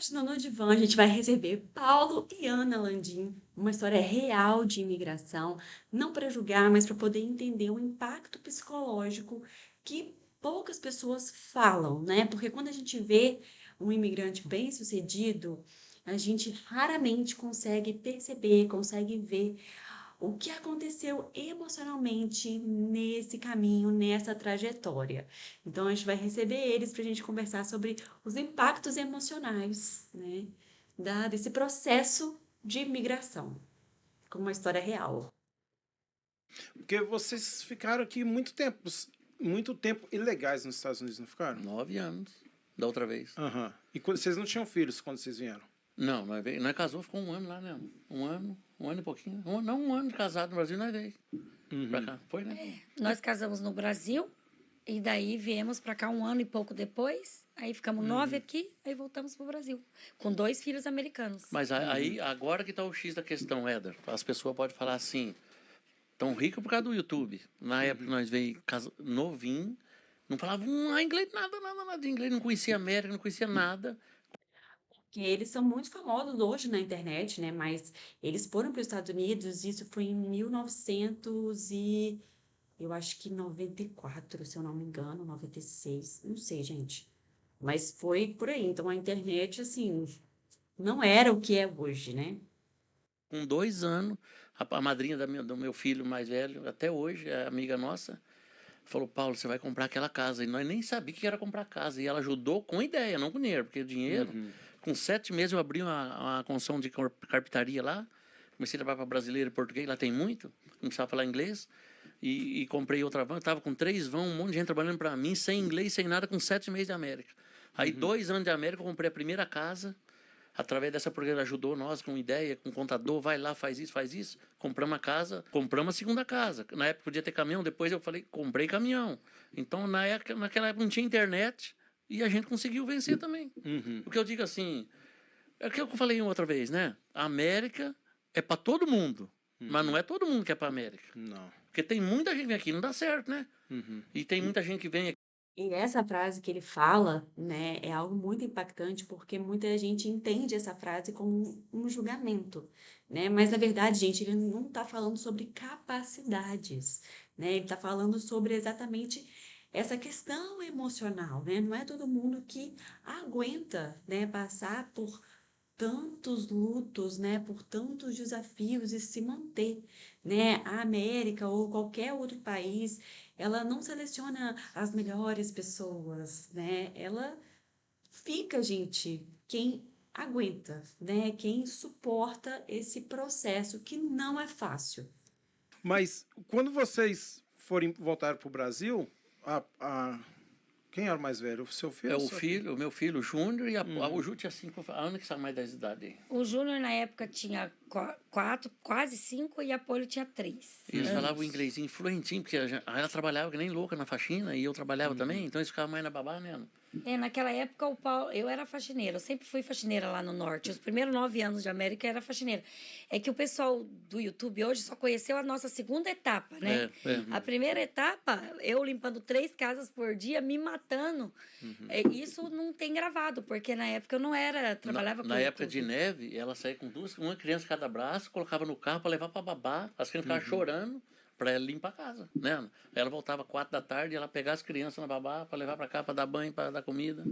Hoje no Divã a gente vai receber Paulo e Ana Landim, uma história real de imigração, não para julgar, mas para poder entender o impacto psicológico que poucas pessoas falam, né? Porque quando a gente vê um imigrante bem-sucedido, a gente raramente consegue perceber, consegue ver o que aconteceu emocionalmente nesse caminho, nessa trajetória. Então, a gente vai receber eles para a gente conversar sobre os impactos emocionais, né, desse processo de migração, com uma história real. Porque vocês ficaram aqui muito tempo ilegais nos Estados Unidos, não ficaram? 9 anos, da outra vez. Aham. E vocês não tinham filhos quando vocês vieram? Não, nós casou, ficou 1 ano lá, né? 1 ano e pouquinho. Não, 1 ano de casado no Brasil, nós veio pra cá. Foi, né? Nós casamos no Brasil e daí viemos para cá 1 ano e pouco depois. Aí ficamos 9 aqui, aí voltamos pro Brasil. Com 2 filhos americanos. Mas aí, agora que tá o X da questão, Éder. As pessoas podem falar assim, tão rico por causa do YouTube. Na época que nós veio novinho, não falava inglês, nada de inglês, não conhecia América, não conhecia nada. Que eles são muito famosos hoje na internet, né? Mas eles foram para os Estados Unidos, isso foi em 1900 e eu acho que 94, se eu não me engano, 96, não sei, gente. Mas foi por aí. Então a internet, assim, não era o que é hoje, né? Com 2 anos, a madrinha do meu filho mais velho, até hoje, é amiga nossa, falou, Paulo, você vai comprar aquela casa. E nós nem sabíamos que era comprar casa. E ela ajudou com ideia, não com dinheiro. Porque dinheiro, com 7 meses eu abri uma construção de carpintaria lá. Comecei a trabalhar para brasileiro e português, lá tem muito. Começava a falar inglês. E comprei outra van. Eu estava com 3 vans, um monte de gente trabalhando para mim, sem inglês, sem nada, com 7 meses de América. Aí, 2 anos de América, eu comprei a primeira casa. Através dessa programa ajudou nós com ideia, com contador, vai lá, faz isso. Compramos a casa, compramos a segunda casa. Na época podia ter caminhão, depois eu falei, comprei caminhão. Então, naquela época não tinha internet e a gente conseguiu vencer também. O que eu digo assim, é o que eu falei outra vez, né? A América é para todo mundo, mas não é todo mundo que é para América. Não. Porque tem muita gente que vem aqui, não dá certo, né? E tem muita gente que vem aqui. E essa frase que ele fala, né, é algo muito impactante porque muita gente entende essa frase como um julgamento, né? Mas na verdade, gente, ele não está falando sobre capacidades, né? Ele está falando sobre exatamente essa questão emocional, né? Não é todo mundo que aguenta, né, passar por tantos lutos, né, por tantos desafios e se manter, né? A América ou qualquer outro país, ela não seleciona as melhores pessoas, né? Ela fica, gente, quem aguenta, né? Quem suporta esse processo que não é fácil. Mas quando vocês forem voltar para o Brasil, quem era o mais velho? O seu filho É ou o sua filha? filho, o meu filho, o Júnior, e o Ju tinha 5, a Ana que sabe mais da idade aí. O Júnior, na época, tinha 4, quase 5, e a Polly tinha 3 E eles falavam o anos. inglês fluentinho, porque ela trabalhava que nem louca na faxina e eu trabalhava também, então eles ficavam mais na babá, né? Ana? Naquela época, o Paulo, eu era faxineira, eu sempre fui faxineira lá no norte. Os primeiros 9 anos de América eu era faxineira. É que o pessoal do YouTube hoje só conheceu a nossa segunda etapa, né? A primeira etapa, eu limpando 3 casas por dia, me matando. Isso não tem gravado, porque na época eu não era, trabalhava com Na época de YouTube. neve, ela saía com uma criança em cada braço, colocava no carro para levar para babá, as crianças ficavam chorando para ela limpar a casa, né? Ana? Aí ela voltava 4 da tarde e ela pegava as crianças na babá para levar para cá, para dar banho, para dar comida.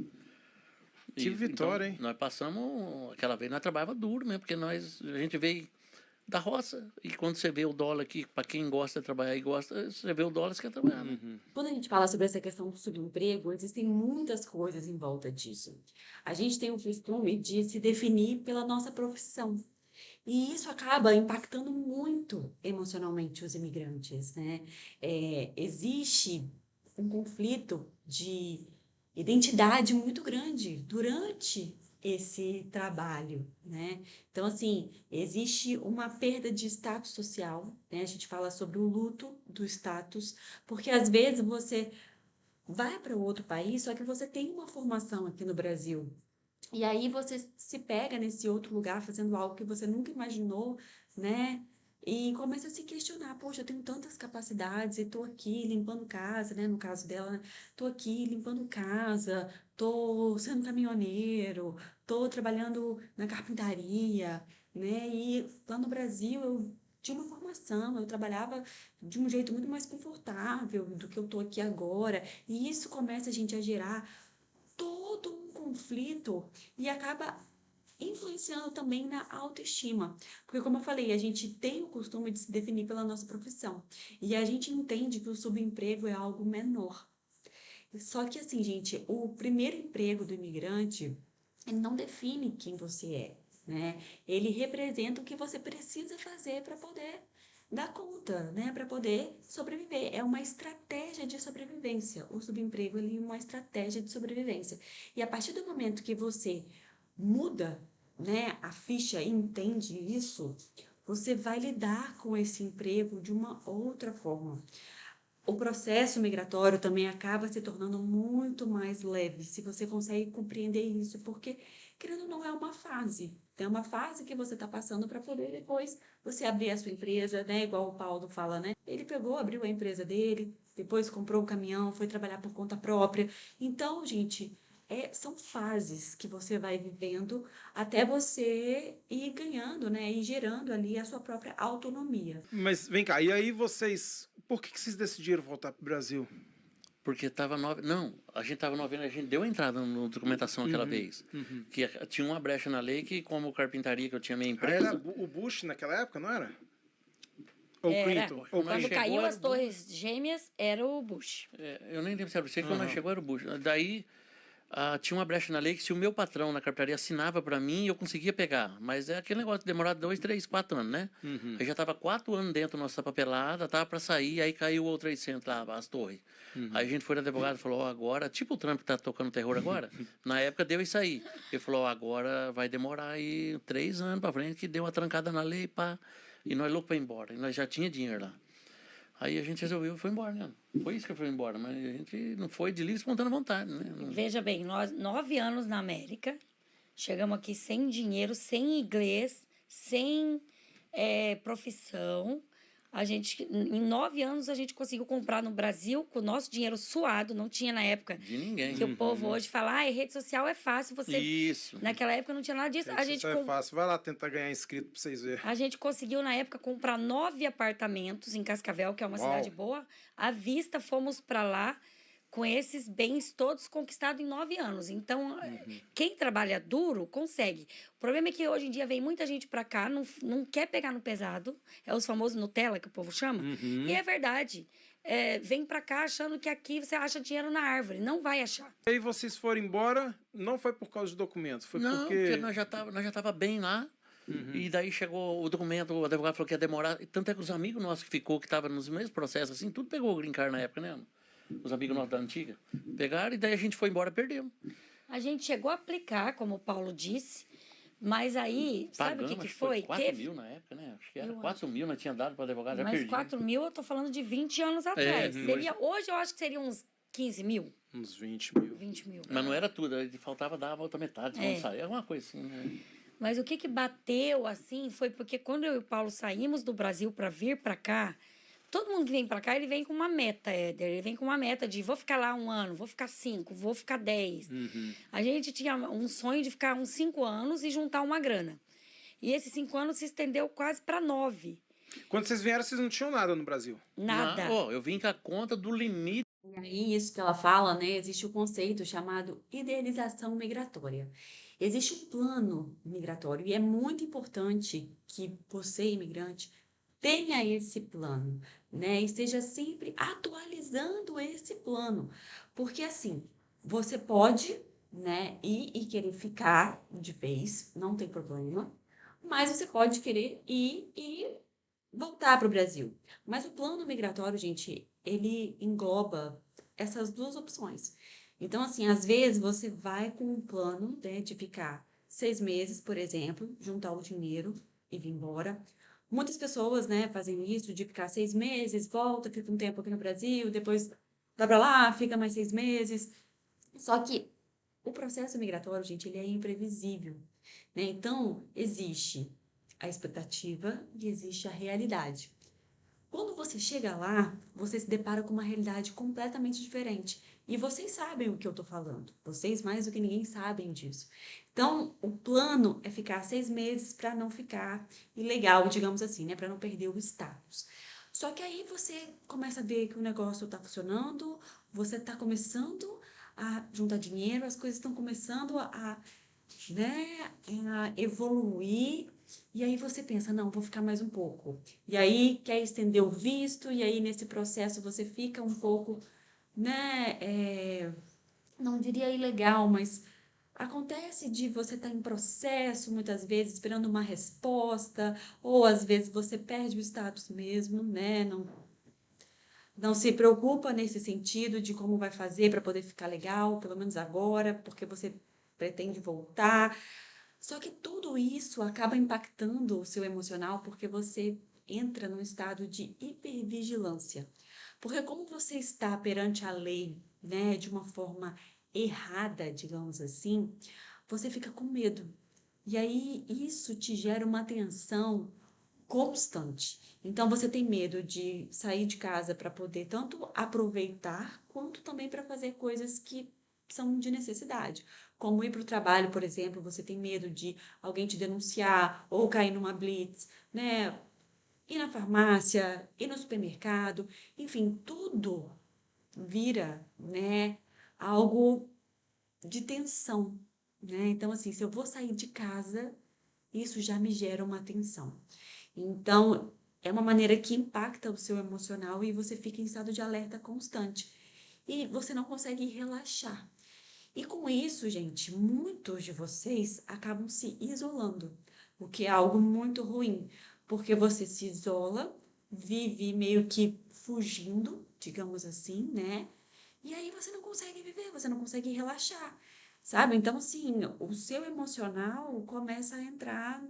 Que vitória, então, hein? nós passamos, aquela vez nós trabalhava duro mesmo, porque a gente veio da roça, e quando você vê o dólar aqui, para quem gosta de trabalhar e gosta, você vê o dólar, você quer trabalhar, né? Quando a gente fala sobre essa questão do subemprego, existem muitas coisas em volta disso. A gente tem o costume de se definir pela nossa profissão. E isso acaba impactando muito emocionalmente os imigrantes, né? Existe um conflito de identidade muito grande durante esse trabalho, né? Então, assim, existe uma perda de status social, né? A gente fala sobre o luto do status, porque às vezes você vai para outro país, só que você tem uma formação aqui no Brasil. E aí você se pega nesse outro lugar fazendo algo que você nunca imaginou, né? e começa a se questionar, poxa, eu tenho tantas capacidades e tô aqui limpando casa, né? No caso dela, né? Tô aqui limpando casa, tô sendo caminhoneiro, tô trabalhando na carpintaria, né? E lá no Brasil eu tinha uma formação, eu trabalhava de um jeito muito mais confortável do que eu tô aqui agora. E isso começa a gente a gerar todo um conflito e acaba influenciando também na autoestima. Porque, como eu falei, a gente tem o costume de se definir pela nossa profissão. E a gente entende que o subemprego é algo menor. Só que, assim, gente, o primeiro emprego do imigrante, ele não define quem você é, né? Ele representa o que você precisa fazer para poder dar conta, né? Para poder sobreviver. É uma estratégia de sobrevivência. O subemprego, ele é uma estratégia de sobrevivência. E a partir do momento que você muda, né, a ficha e entende isso, você vai lidar com esse emprego de uma outra forma. O processo migratório também acaba se tornando muito mais leve, se você consegue compreender isso, porque, querendo ou não, é uma fase. É uma fase que você está passando para poder depois você abrir a sua empresa, né? Igual o Paulo fala, né? Ele pegou, abriu a empresa dele, depois comprou o caminhão, foi trabalhar por conta própria. Então, gente, são fases que você vai vivendo até você ir ganhando, né? E gerando ali a sua própria autonomia. Mas vem cá, e aí vocês. Por que vocês decidiram voltar pro Brasil? Porque estava nove. Não, a gente estava novembro, a gente deu entrada na documentação aquela vez. Que tinha uma brecha na lei que, como carpintaria, que eu tinha minha Era empresa. o Bush naquela época, não era? Ou Era. Clinton? Ou Quando Quando Clinton? chegou, caiu era as o torres gêmeas, era o Bush. Eu nem lembro se era você, quando nós chegou era o Bush. Daí tinha uma brecha na lei que se o meu patrão na carpintaria assinava para mim, eu conseguia pegar. Mas é aquele negócio de demorar 2, 3, 4 anos, né? Eu já estava 4 anos dentro da nossa papelada, tava para sair, aí caiu o World Trade Center lá, as torres. Aí a gente foi no advogado e falou, agora, tipo o Trump que tá tocando terror agora, na época deu isso aí. Ele falou, agora vai demorar aí 3 anos para frente, que deu uma trancada na lei, pá. E nós loucos para ir embora. E nós já tinha dinheiro lá. Aí a gente resolveu e foi embora, né? Foi isso que foi embora, mas a gente não foi de livre e espontânea vontade, né? Veja bem, nós 9 anos na América, chegamos aqui sem dinheiro, sem inglês, sem profissão. Em 9 anos, a gente conseguiu comprar no Brasil com o nosso dinheiro suado, não tinha na época De ninguém. que o povo hoje fala, rede social é fácil, você... Isso. Naquela época não tinha nada disso. Isso é fácil. Vai lá tentar ganhar inscrito pra vocês verem. A gente conseguiu, na época, comprar 9 apartamentos em Cascavel, que é uma cidade boa. À vista, fomos para lá com esses bens todos conquistados em 9 anos. Então, quem trabalha duro, consegue. O problema é que hoje em dia vem muita gente para cá, não quer pegar no pesado. É os famosos Nutella, que o povo chama. E é verdade. Vem para cá achando que aqui você acha dinheiro na árvore. Não vai achar. E aí vocês foram embora, não foi por causa de documentos, foi Não, porque nós já tava bem lá. E daí chegou o documento, o advogado falou que ia demorar. Tanto é que os amigos nossos que ficou, que estavam nos mesmos processos, assim, tudo pegou o green card na época, né? Os amigos nossos da antiga. Pegaram e daí a gente foi embora, perdemos. A gente chegou a aplicar, como o Paulo disse, mas aí, sabe o Pagamos, que acho que foi? 4 Teve... mil na época, né? Acho que era 4 mil, nós tinha dado para o advogado, já Mas perdi. 4 mil, eu tô falando de 20 anos atrás. Hoje eu acho que seria uns 15 mil. uns 20 mil. 20 mil. Mas não era tudo, faltava dar a outra metade, vamos sair. Alguma coisa assim, né? Mas o que bateu, assim, foi porque quando eu e o Paulo saímos do Brasil para vir para cá, todo mundo que vem para cá, ele vem com uma meta, Éder. Ele vem com uma meta de vou ficar lá 1 ano, vou ficar 5, vou ficar 10. A gente tinha um sonho de ficar uns 5 anos e juntar uma grana. E esses 5 anos se estendeu quase para 9. Quando vocês vieram, vocês não tinham nada no Brasil? Nada. Eu vim com a conta do limite. E aí, isso que ela fala, né? Existe o conceito chamado idealização migratória. Existe um plano migratório e é muito importante que você, imigrante, tenha esse plano, né? E esteja sempre atualizando esse plano. Porque, assim, você pode, né, ir e querer ficar de vez, não tem problema, mas você pode querer ir e voltar para o Brasil. Mas o plano migratório, gente, ele engloba essas duas opções. Então, assim, às vezes você vai com um plano, né, de ficar 6 meses, por exemplo, juntar o dinheiro e vir embora. Muitas pessoas, né, fazem isso de ficar 6 meses, volta, fica um tempo aqui no Brasil, depois vai para lá, fica mais 6 meses. Só que o processo migratório, gente, ele é imprevisível, né? Então, existe a expectativa e existe a realidade. Quando você chega lá, você se depara com uma realidade completamente diferente. E vocês sabem o que eu estou falando. Vocês, mais do que ninguém, sabem disso. Então, o plano é ficar 6 meses para não ficar ilegal, digamos assim, né? Para não perder o status. Só que aí você começa a ver que o negócio está funcionando, você está começando a juntar dinheiro, as coisas estão começando né, a evoluir. E aí você pensa, não, vou ficar mais um pouco. E aí quer estender o visto, e aí nesse processo você fica um pouco, né, não diria ilegal, mas acontece de você estar em processo, muitas vezes, esperando uma resposta, ou às vezes você perde o status mesmo, né, não se preocupa nesse sentido de como vai fazer para poder ficar legal, pelo menos agora, porque você pretende voltar. Só que tudo isso acaba impactando o seu emocional porque você entra num estado de hipervigilância. Porque como você está perante a lei, né, de uma forma errada, digamos assim, você fica com medo. E aí isso te gera uma tensão constante. Então você tem medo de sair de casa para poder tanto aproveitar quanto também para fazer coisas que são de necessidade. Como ir para o trabalho, por exemplo, você tem medo de alguém te denunciar ou cair numa blitz, né? Ir na farmácia, ir no supermercado, enfim, tudo vira, né, algo de tensão, né? Então, assim, se eu vou sair de casa, isso já me gera uma tensão. Então, é uma maneira que impacta o seu emocional e você fica em estado de alerta constante. E você não consegue relaxar. E com isso, gente, muitos de vocês acabam se isolando, o que é algo muito ruim, porque você se isola, vive meio que fugindo, digamos assim, né? E aí você não consegue viver, você não consegue relaxar, sabe? Então, assim, o seu emocional começa a entrar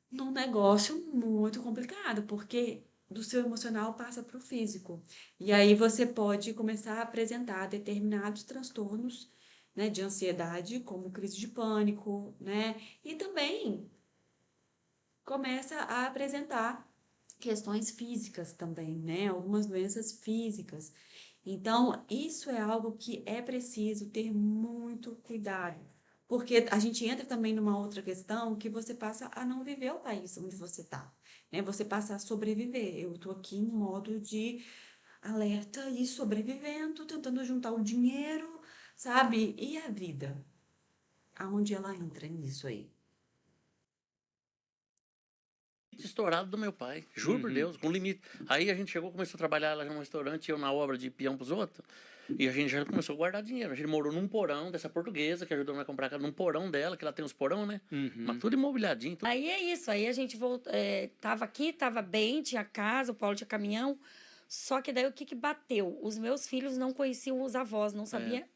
num negócio muito complicado, porque do seu emocional passa para o físico. E aí você pode começar a apresentar determinados transtornos, né, de ansiedade, como crise de pânico, né? E também começa a apresentar questões físicas também, né? Algumas doenças físicas. Então, isso é algo que é preciso ter muito cuidado, porque a gente entra também numa outra questão que você passa a não viver o país onde você está, né? Você passa a sobreviver. Eu estou aqui em modo de alerta e sobrevivendo, tentando juntar o dinheiro, sabe? E a vida? Aonde ela entra nisso aí? Estourado do meu pai, juro por Deus, com limite. Aí a gente chegou, começou a trabalhar lá num restaurante, eu na obra de peão pros outros, e a gente já começou a guardar dinheiro. A gente morou num porão dessa portuguesa que ajudou a comprar casa, num porão dela, que ela tem uns porão, né? Mas tudo imobiliadinho. Tudo... Aí é isso, aí a gente voltou, tava aqui, tava bem, tinha casa, o Paulo tinha caminhão, só que daí o que que bateu? Os meus filhos não conheciam os avós, não sabia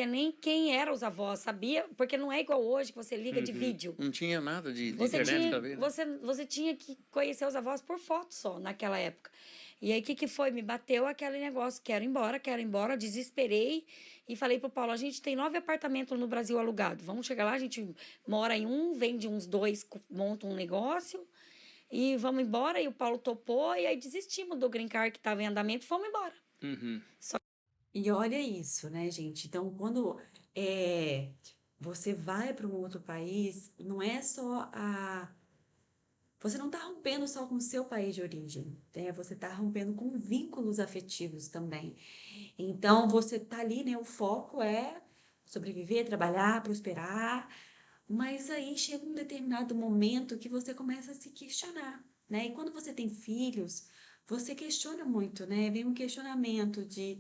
nem quem eram os avós, sabia? Porque não é igual hoje que você liga de vídeo. Não tinha nada de Você internet tinha, pra ver, né? você tinha que conhecer os avós por foto só, naquela época. E aí, o que que foi? Me bateu aquele negócio, quero ir embora, desesperei e falei pro Paulo, a gente tem 9 apartamentos no Brasil alugados, vamos chegar lá, a gente mora em um, vende uns 2, monta um negócio e vamos embora. E o Paulo topou e aí desistimos do Green Card que estava em andamento e fomos embora. E olha isso, né, gente? Então, quando você vai para um outro país, não é só a. Você não está rompendo só com o seu país de origem, né? Você está rompendo com vínculos afetivos também. Então, você está ali, né? O foco é sobreviver, trabalhar, prosperar, mas aí chega um determinado momento que você começa a se questionar, né? E quando você tem filhos, você questiona muito, né? Vem um questionamento de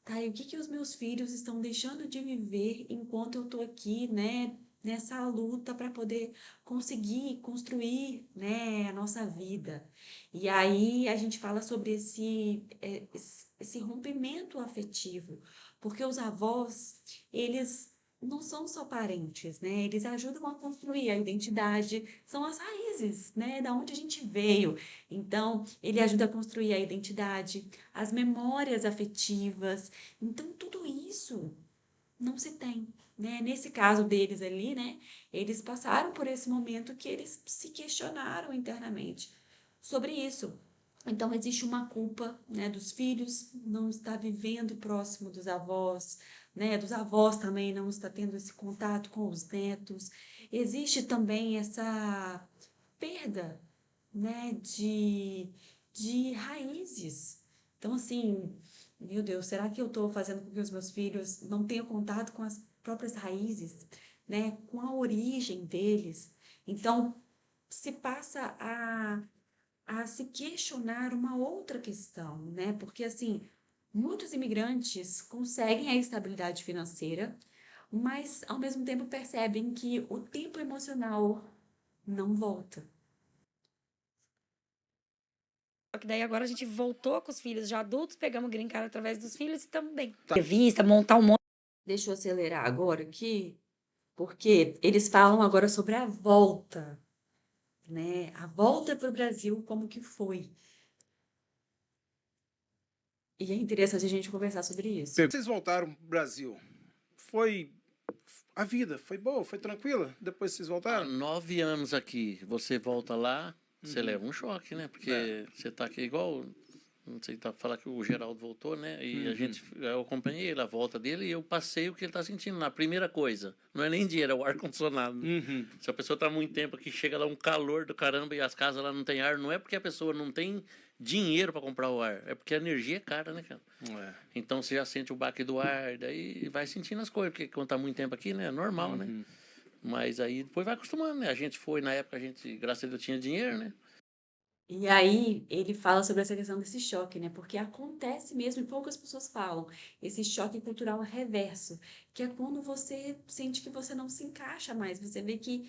tá, e o que que os meus filhos estão deixando de viver enquanto eu tô aqui, né, nessa luta para poder conseguir construir, né, a nossa vida. E aí a gente fala sobre esse rompimento afetivo, porque os avós, eles não são só parentes, né? Eles ajudam a construir a identidade, são as raízes, né, da onde a gente veio. Então, ele ajuda a construir a identidade, as memórias afetivas. Então, tudo isso não se tem, né? Nesse caso deles ali, né? Eles passaram por esse momento que eles se questionaram internamente sobre isso. Então, existe uma culpa, né, dos filhos não estar vivendo próximo dos avós, né, dos avós também não estar tendo esse contato com os netos. Existe também essa perda, né, de raízes. Então, assim, meu Deus, será que eu estou fazendo com que os meus filhos não tenham contato com as próprias raízes, né, com a origem deles? Então, se passa a se questionar uma outra questão, né? Porque, assim, muitos imigrantes conseguem a estabilidade financeira, mas, ao mesmo tempo, percebem que o tempo emocional não volta. Só que daí agora a gente voltou com os filhos já adultos, pegamos green card através dos filhos e também. Tá. Entrevista, montar um monte. Deixa eu acelerar agora aqui, porque eles falam agora sobre a volta, né? A volta para o Brasil, como que foi? E é interessante a gente conversar sobre isso. Vocês voltaram pro Brasil. Foi. A vida foi boa, foi tranquila depois que vocês Há voltaram? 9 anos aqui, você volta lá, você leva um choque, né? Porque você tá aqui igual. Não sei, tá falar que o Geraldo voltou, né? E eu acompanhei ele, a volta dele, e eu passei o que ele tá sentindo. A primeira coisa, não é nem dinheiro, é o ar-condicionado. Se a pessoa tá muito tempo aqui, chega lá um calor do caramba e as casas lá não tem ar, não é porque a pessoa não tem dinheiro para comprar o ar, é porque a energia é cara, né, cara? Então você já sente o baque do ar, daí vai sentindo as coisas, porque quando tá muito tempo aqui, né, é normal, né? Mas aí depois vai acostumando, né? A gente foi, na época a gente, graças a Deus, tinha dinheiro, né? E aí ele fala sobre essa questão desse choque, né? Porque acontece mesmo e poucas pessoas falam. Esse choque cultural reverso, que é quando você sente que você não se encaixa mais, você vê que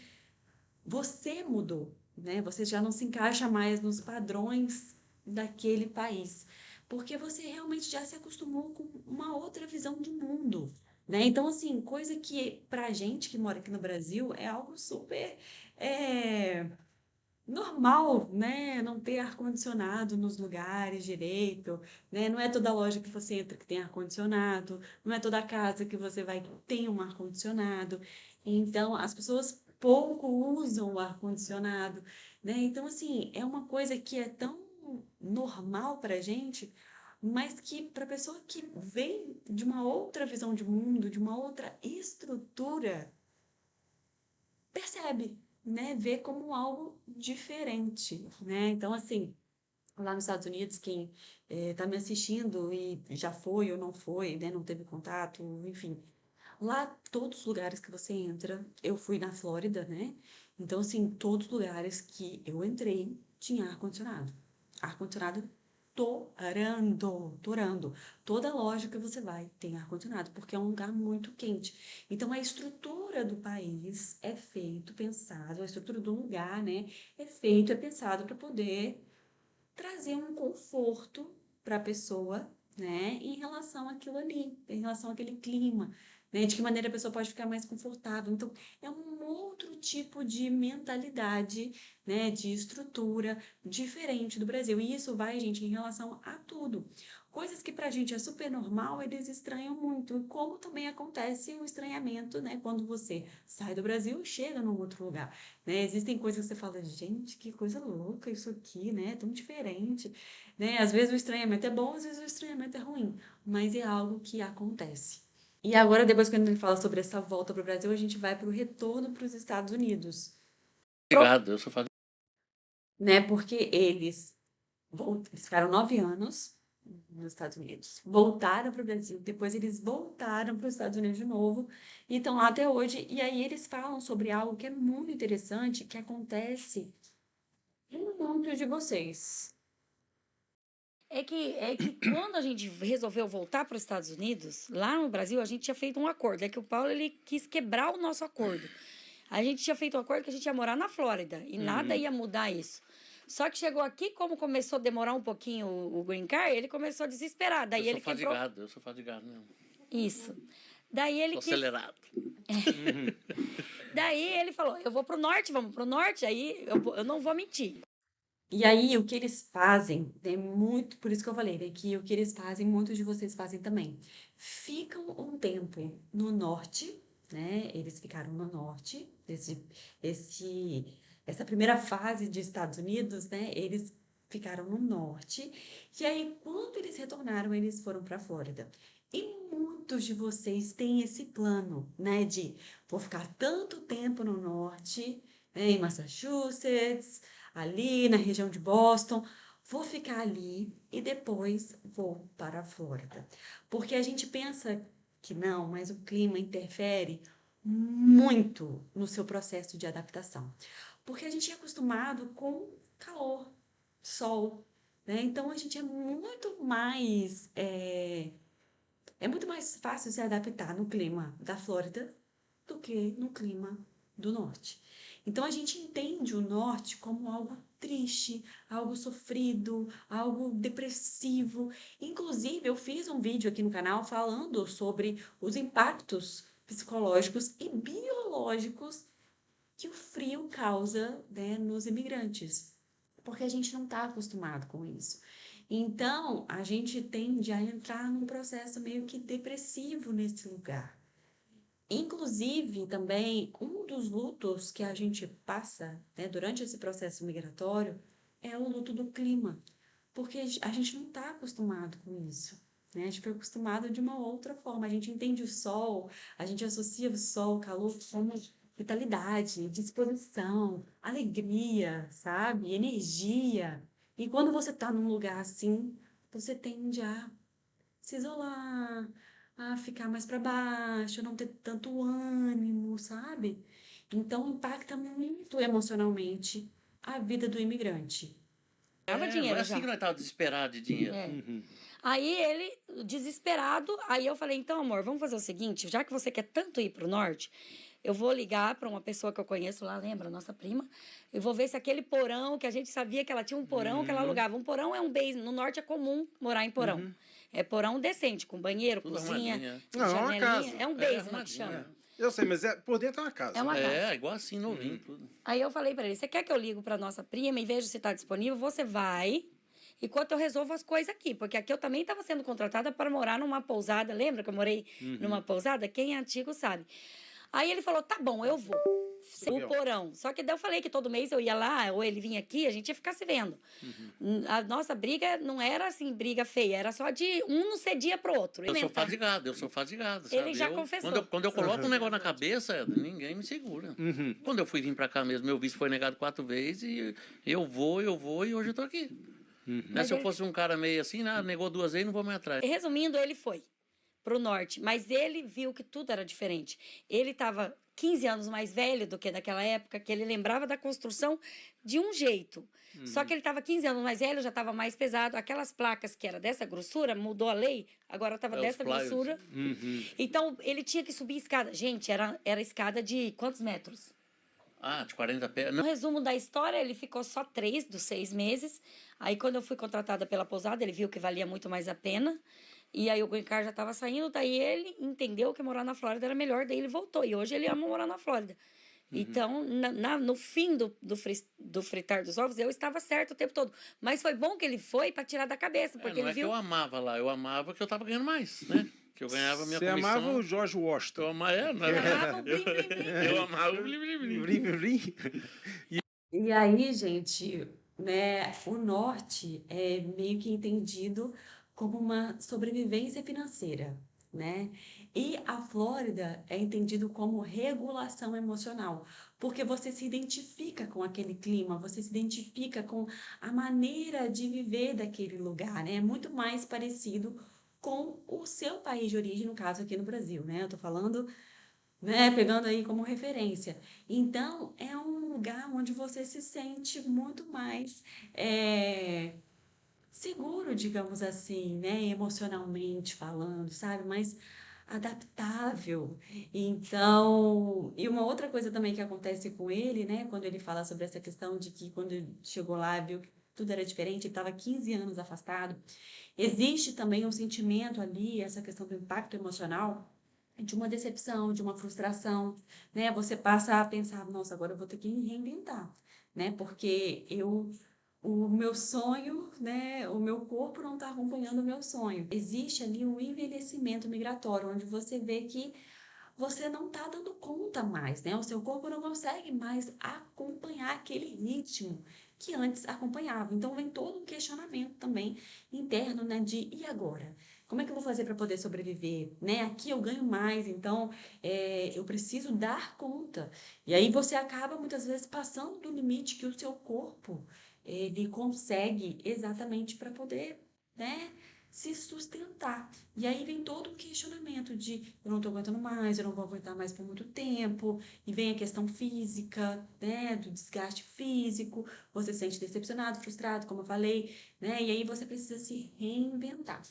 você mudou, né? Você já não se encaixa mais nos padrões daquele país, porque você realmente já se acostumou com uma outra visão de mundo, né? Então, assim, coisa que pra gente que mora aqui no Brasil é algo super normal, né? Não ter ar-condicionado nos lugares direito, né? Não é toda loja que você entra que tem ar-condicionado, não é toda casa que você vai que tem um ar-condicionado. Então, as pessoas pouco usam o ar-condicionado, né? Então, assim, é uma coisa que é tão normal pra gente, mas que para pessoa que vem de uma outra visão de mundo, de uma outra estrutura, percebe, né? Vê como algo diferente, né? Então, assim, lá nos Estados Unidos, quem está me assistindo e já foi ou não foi, né? Não teve contato, enfim. Lá, todos os lugares que você entra, eu fui na Flórida, né? Então, assim, todos os lugares que eu entrei tinha ar-condicionado. Ar-condicionado torando, torando. Toda loja que você vai tem ar-condicionado, porque é um lugar muito quente. Então, a estrutura do país é feito, pensado, a estrutura do lugar, né? É feito, é pensado para poder trazer um conforto para a pessoa, né, em relação àquilo ali, em relação àquele clima, né, de que maneira a pessoa pode ficar mais confortável. Então, é um outro tipo de mentalidade, né, de estrutura diferente do Brasil. E isso vai, gente, em relação a tudo. Coisas que pra gente é super normal, eles estranham muito. E como também acontece o estranhamento, né, quando você sai do Brasil e chega num outro lugar, né? Existem coisas que você fala, gente, que coisa louca isso aqui, né? Tão diferente, né? Às vezes o estranhamento é bom, às vezes o estranhamento é ruim, mas é algo que acontece. E agora, depois que a gente fala sobre essa volta para o Brasil, a gente vai para o retorno para os Estados Unidos, Obrigado, eu sou fã. né? Porque eles ficaram 9 anos nos Estados Unidos, voltaram para o Brasil, depois eles voltaram para os Estados Unidos de novo e estão lá até hoje. E aí eles falam sobre algo que é muito interessante, que acontece no mundo de vocês. É que quando a gente resolveu voltar para os Estados Unidos, lá no Brasil, a gente tinha feito um acordo. É que o Paulo ele quis quebrar o nosso acordo. A gente tinha feito um acordo que a gente ia morar na Flórida e nada ia mudar isso. Só que chegou aqui, como começou a demorar um pouquinho o green card, ele começou a desesperar. Daí ele quebrou. Eu sou fadigado mesmo. Isso. Daí ele Tô quis. acelerado. Daí ele falou: eu vou pro norte, vamos pro norte. Aí eu não vou mentir. E aí, o que eles fazem, é muito, por isso que eu falei, né, que o que eles fazem, muitos de vocês fazem também. Ficam um tempo no norte, né? Eles ficaram no norte, essa primeira fase de Estados Unidos, né? Eles ficaram no norte, e aí, quando eles retornaram, eles foram para a Flórida. E muitos de vocês têm esse plano, né? De vou ficar tanto tempo no norte, né, em Massachusetts, ali na região de Boston, vou ficar ali e depois vou para a Flórida. Porque a gente pensa que não, mas o clima interfere muito no seu processo de adaptação. Porque a gente é acostumado com calor, sol, né? Então a gente é muito mais fácil se adaptar no clima da Flórida do que no clima do norte. Então a gente entende o norte como algo triste, algo sofrido, algo depressivo. Inclusive, eu fiz um vídeo aqui no canal falando sobre os impactos psicológicos e biológicos que o frio causa, né, nos imigrantes, porque a gente não está acostumado com isso. Então, a gente tende a entrar num processo meio que depressivo nesse lugar. Inclusive, também, um dos lutos que a gente passa, né, durante esse processo migratório é o luto do clima, porque a gente não está acostumado com isso, né? A gente foi acostumado de uma outra forma. A gente entende o sol, a gente associa o sol, o calor, como vitalidade, disposição, alegria, sabe? Energia. E quando você está num lugar assim, você tende a se isolar, a ficar mais para baixo, não ter tanto ânimo, sabe? Então impacta muito emocionalmente a vida do imigrante. Ganhava Não é dinheiro assim já. que nós estávamos desesperados de dinheiro. É. Aí ele, desesperado, aí eu falei, então, amor, vamos fazer o seguinte, já que você quer tanto ir pro norte, eu vou ligar para uma pessoa que eu conheço lá, lembra, nossa prima, e vou ver se aquele porão, que a gente sabia que ela tinha um porão que ela alugava. Um porão é um bem, no norte é comum morar em porão. É porão decente, com banheiro, Tudo cozinha, arrumadinho, Não, é uma janelinha. casa. É um É basement que arrumadinho, chama. Eu sei, mas por dentro é uma casa. É uma casa. É, igual assim, novinho, tudo. Aí eu falei para ele, você quer que eu ligo para nossa prima e veja se está disponível? Você vai, enquanto eu resolvo as coisas aqui. Porque aqui eu também estava sendo contratada para morar numa pousada. Lembra que eu morei numa pousada? Quem é antigo sabe. Aí ele falou, tá bom, eu vou. O porão. Só que daí eu falei que todo mês eu ia lá, ou ele vinha aqui, a gente ia ficar se vendo. A nossa briga não era assim, briga feia, era só de um não cedia pro outro. Eu sou fadigado, sabe? Ele já confessou. Quando eu coloco um negócio na cabeça, ninguém me segura. Quando eu fui vir pra cá mesmo, meu visto foi negado 4 vezes e eu vou, e hoje eu tô aqui. Né? Se eu fosse um cara meio assim, negou 2 vezes, não vou mais atrás. Resumindo, ele foi pro norte, mas ele viu que tudo era diferente. Ele estava 15 anos mais velho do que naquela época, que ele lembrava da construção de um jeito. Só que ele estava 15 anos mais velho, já estava mais pesado. Aquelas placas que era dessa grossura, mudou a lei, agora estava dessa grossura. Então, ele tinha que subir escada. Gente, era escada de quantos metros? De 40 pés. No resumo da história, ele ficou só 3 dos 6 meses. Aí, quando eu fui contratada pela pousada, ele viu que valia muito mais a pena. E aí o green card já estava saindo, daí ele entendeu que morar na Flórida era melhor, daí ele voltou. E hoje ele ama morar na Flórida. Então, no fim do fritar dos ovos, eu estava certo o tempo todo. Mas foi bom que ele foi para tirar da cabeça, porque não ele viu... que eu amava lá, eu amava que eu estava ganhando mais, né? Que eu ganhava minha comissão. Você amava o George Washington. Eu amava o blim, blim, blim. Eu amava o blim, blim, blim. Blim, blim. E aí, gente, né, o norte é meio que entendido como uma sobrevivência financeira, né? E a Flórida é entendido como regulação emocional, porque você se identifica com aquele clima, você se identifica com a maneira de viver daquele lugar, né? É muito mais parecido com o seu país de origem, no caso aqui no Brasil, né? Eu tô falando, né, pegando aí como referência. Então, é um lugar onde você se sente muito mais seguro, digamos assim, né, emocionalmente falando, sabe? Mais adaptável. Então, e uma outra coisa também que acontece com ele, né, quando ele fala sobre essa questão de que quando ele chegou lá, viu que tudo era diferente, ele estava 15 anos afastado. Existe também um sentimento ali, essa questão do impacto emocional, de uma decepção, de uma frustração, né? Você passa a pensar, nossa, agora eu vou ter que me reinventar, né? Porque o meu sonho, né? O meu corpo não está acompanhando o meu sonho. Existe ali um envelhecimento migratório, onde você vê que você não está dando conta mais, né? O seu corpo não consegue mais acompanhar aquele ritmo que antes acompanhava. Então vem todo um questionamento também interno, né? E agora? Como é que eu vou fazer para poder sobreviver, né? Aqui eu ganho mais, então eu preciso dar conta. E aí você acaba muitas vezes passando do limite que o seu corpo ele consegue exatamente para poder, né, se sustentar. E aí vem todo um questionamento de eu não estou aguentando mais, eu não vou aguentar mais por muito tempo, e vem a questão física, né, do desgaste físico, você se sente decepcionado, frustrado, como eu falei, né, e aí você precisa se reinventar.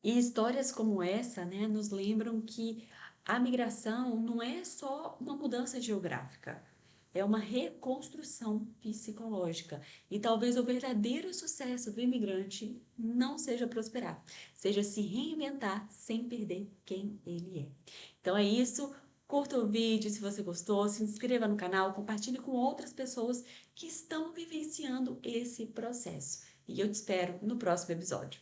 E histórias como essa, né, nos lembram que a migração não é só uma mudança geográfica, é uma reconstrução psicológica. E talvez o verdadeiro sucesso do imigrante não seja prosperar, seja se reinventar sem perder quem ele é. Então é isso. Curta o vídeo se você gostou, se inscreva no canal, compartilhe com outras pessoas que estão vivenciando esse processo. E eu te espero no próximo episódio.